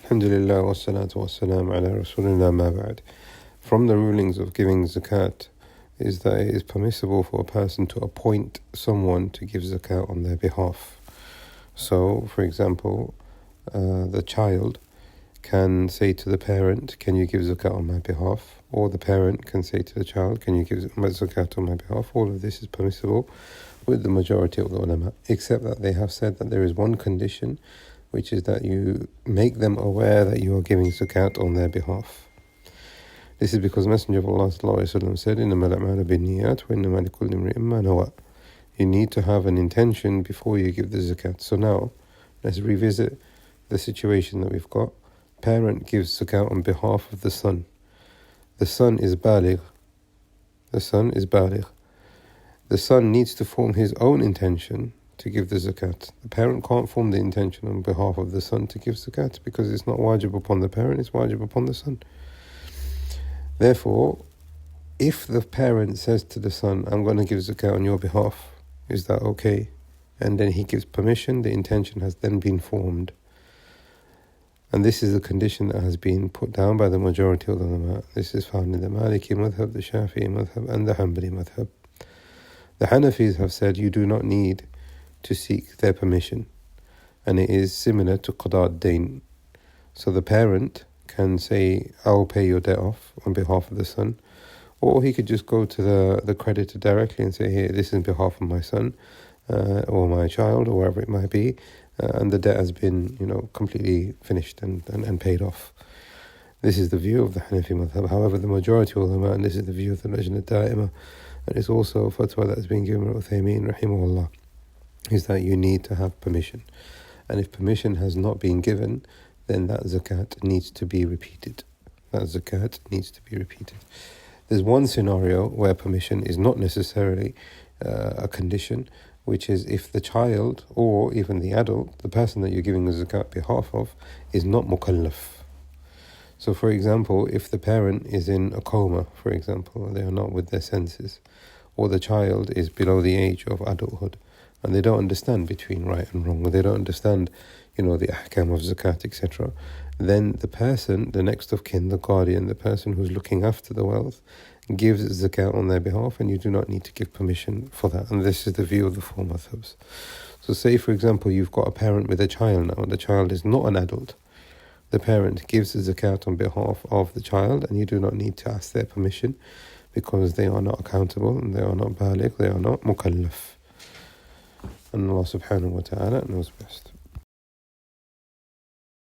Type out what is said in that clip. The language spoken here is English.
Alhamdulillah wa salatu wa salam ala rasulillah ma ba'd. From the rulings of giving zakat is that it is permissible for a person to appoint someone to give zakat on their behalf. So, for example, the child can say to the parent, can you give zakat on my behalf? Or the parent can say to the child, can you give zakat on my behalf? All of this is permissible with the majority of the ulama, except that they have said that there is one condition, which is that you make them aware that you are giving zakat on their behalf. This is because Messenger of Allah ﷺ said, إِنَّمَا الْأَعْمَالُ بِالنِّيَّاتِ وَإِنَّمَا لِكُلِّ امْرِئٍ مَّا نَوَىٰ. You need to have an intention before you give the zakat. So now, let's revisit the situation that we've got. Parent gives zakat on behalf of the son. The son is baligh. The son needs to form his own intention to give the zakat. The parent can't form the intention on behalf of the son to give zakat because it's not wajib upon the parent, it's wajib upon the son. Therefore, if the parent says to the son, I'm going to give zakat on your behalf, is that okay? And then he gives permission, the intention has then been formed. And this is the condition that has been put down by the majority of the ulama. This is found in the Maliki madhab, the Shafi'i madhab, and the Hanbali madhab. The Hanafis have said you do not need to seek their permission, and it is similar to qada dain. So the parent can say, I'll pay your debt off on behalf of the son, or he could just go to the creditor directly and say, here, this is on behalf of my son or my child, or wherever it might be, and the debt has been completely finished and paid off. This is the view of the Hanafi madhab. However, the majority of ulama, and this is the view of the Lajna Da'ima, and it's also a fatwa that has been given by Uthaymeen rahimahullah, is that you need to have permission. And if permission has not been given, then that zakat needs to be repeated. There's one scenario where permission is not necessarily a condition, which is if the child or even the adult, the person that you're giving the zakat behalf of, is not mukallaf. So for example, if the parent is in a coma, for example, they are not with their senses, or the child is below the age of adulthood, and they don't understand between right and wrong, or they don't understand, the ahkam of zakat, etc., then the person, the next of kin, the guardian, the person who's looking after the wealth, gives zakat on their behalf, and you do not need to give permission for that. And this is the view of the four madhabs. So say, for example, you've got a parent with a child now, and the child is not an adult. The parent gives the zakat on behalf of the child, and you do not need to ask their permission, because they are not accountable, and they are not baligh, they are not mukallaf. And Allah subhanahu wa ta'ala knows best.